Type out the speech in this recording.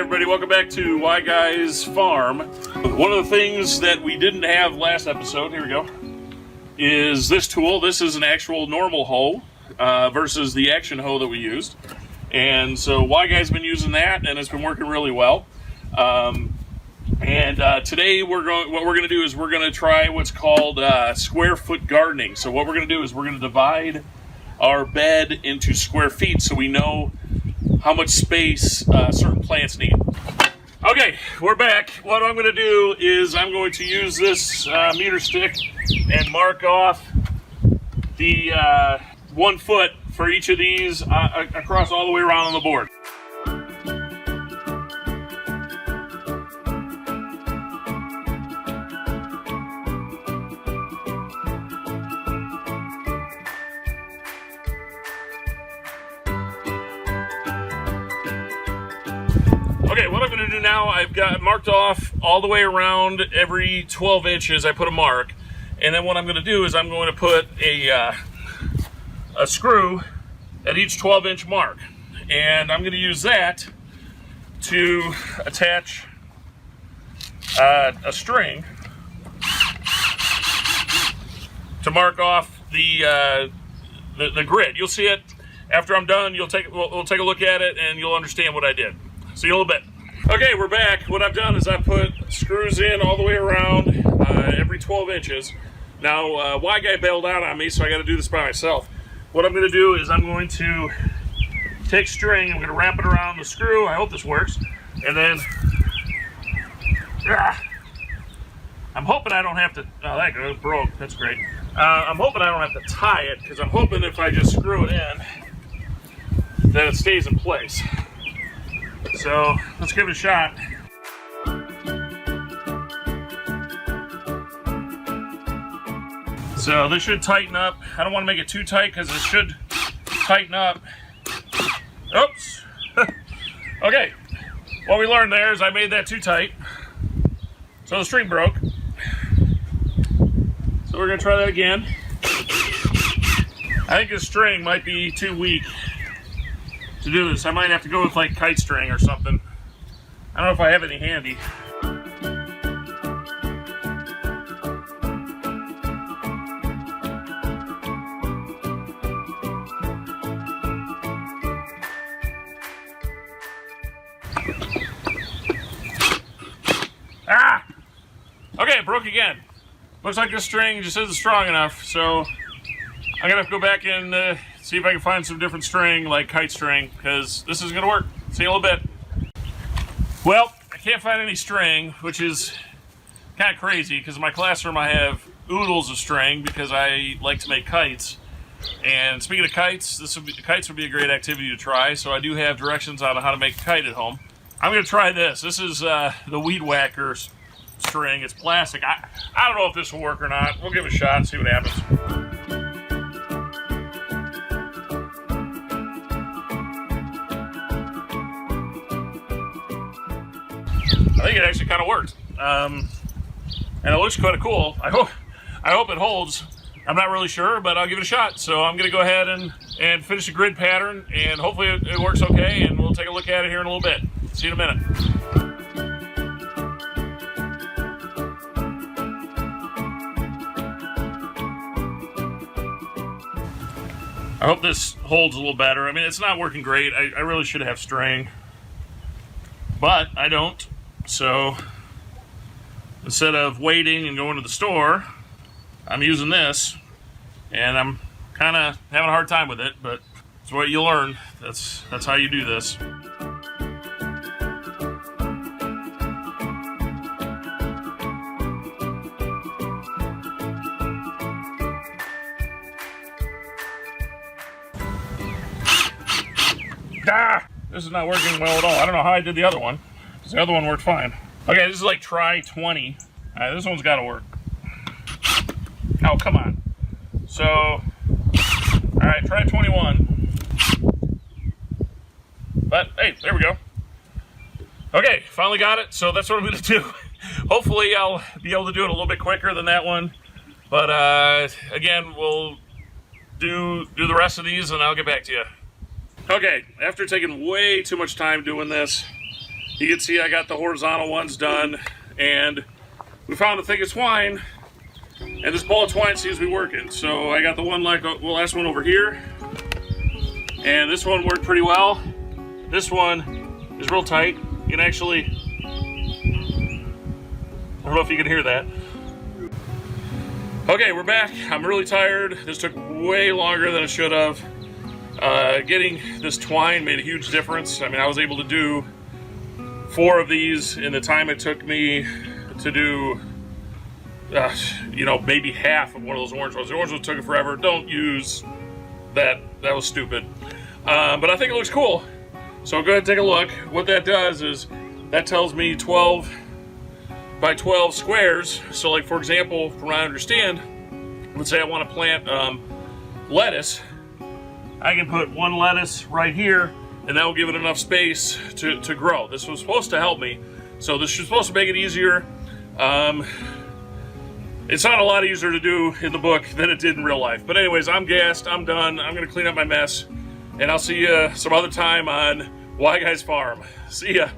everybody, welcome back to Y Guys Farm. One of the things that we didn't have last episode, here we go, is this tool. This is an actual normal hoe versus the action hoe that we used. And so Y Guy's been using that and it's been working really well. Today what we're going to do is we're going to try what's called square foot gardening. So what we're going to do is we're going to divide our bed into square feet so we know how much space certain plants need. Okay, we're back. What I'm going to do is I'm going to use this meter stick and mark off the 1 foot for each of these across all the way around on the board. Okay, what I'm going to do now, I've got marked off all the way around every 12 inches. I put a mark, and then what I'm going to do is I'm going to put a screw at each 12-inch mark, and I'm going to use that to attach a string to mark off the grid. You'll see it after I'm done. We'll take a look at it, and you'll understand what I did. See you in a little bit. Okay, we're back. What I've done is I put screws in all the way around every 12 inches. Now, Y Guy bailed out on me, so I got to do this by myself. What I'm going to do is I'm going to take string, I'm going to wrap it around the screw. I hope this works. And then, I'm hoping I don't have to, oh, that goes, broke, that's great. I'm hoping I don't have to tie it, because I'm hoping if I just screw it in, that it stays in place. So let's give it a shot. So this should tighten up. I don't want to make it too tight because it should tighten up. Oops. Okay. What we learned there is I made that too tight. So the string broke. So we're going to try that again. I think the string might be too weak to do this. I might have to go with like kite string or something. I don't know if I have any handy. Okay, it broke again. Looks like this string just isn't strong enough, so I'm gonna have to go back and see if I can find some different string, like kite string, because this isn't gonna work. See you in a little bit. Well, I can't find any string, which is kind of crazy, because in my classroom I have oodles of string because I like to make kites. And speaking of kites, kites would be a great activity to try, so I do have directions on how to make a kite at home. I'm gonna try this. This is the Weed Whacker string. It's plastic. I don't know if this will work or not. We'll give it a shot and see what happens. I think it actually kind of works, and it looks kind of cool. I hope it holds. I'm not really sure, but I'll give it a shot. So I'm going to go ahead and finish the grid pattern, and hopefully it works okay, and we'll take a look at it here in a little bit. See you in a minute. I hope this holds a little better. I mean, it's not working great. I really should have string, but I don't. So instead of waiting and going to the store, I'm using this, and I'm kind of having a hard time with it, but it's what you learn. That's how you do this. This is not working well at all. I don't know how I did the other one, because the other one worked fine. Okay, this is like try 20. This one's got to work. Oh, come on. So, all right, try 21. But, hey, there we go. Okay, finally got it. So that's what I'm going to do. Hopefully I'll be able to do it a little bit quicker than that one. But, again, we'll do the rest of these, and I'll get back to you. Okay, after taking way too much time doing this, You can see I got the horizontal ones done, and we found a thick of twine, and this ball of twine seems to be working. So I got the one like the last one over here, and this one worked pretty well. This one is real tight. You can actually, I don't know if you can hear that. Okay, we're back. I'm really tired. This took way longer than it should have. Getting this twine made a huge difference. I mean, I was able to do 4 of these in the time it took me to do, you know, maybe half of one of those orange ones. The orange ones took it forever. Don't use that. That was stupid. But I think it looks cool. So go ahead and take a look. What that does is that tells me 12 by 12 squares. So like, for example, from what I understand, let's say I want to plant lettuce. I can put one lettuce right here, and that will give it enough space to grow. This was supposed to help me. So this was supposed to make it easier. It's not a lot easier to do in the book than it did in real life. But anyways, I'm gassed, I'm done. I'm gonna clean up my mess, and I'll see you some other time on Why Guys Farm. See ya.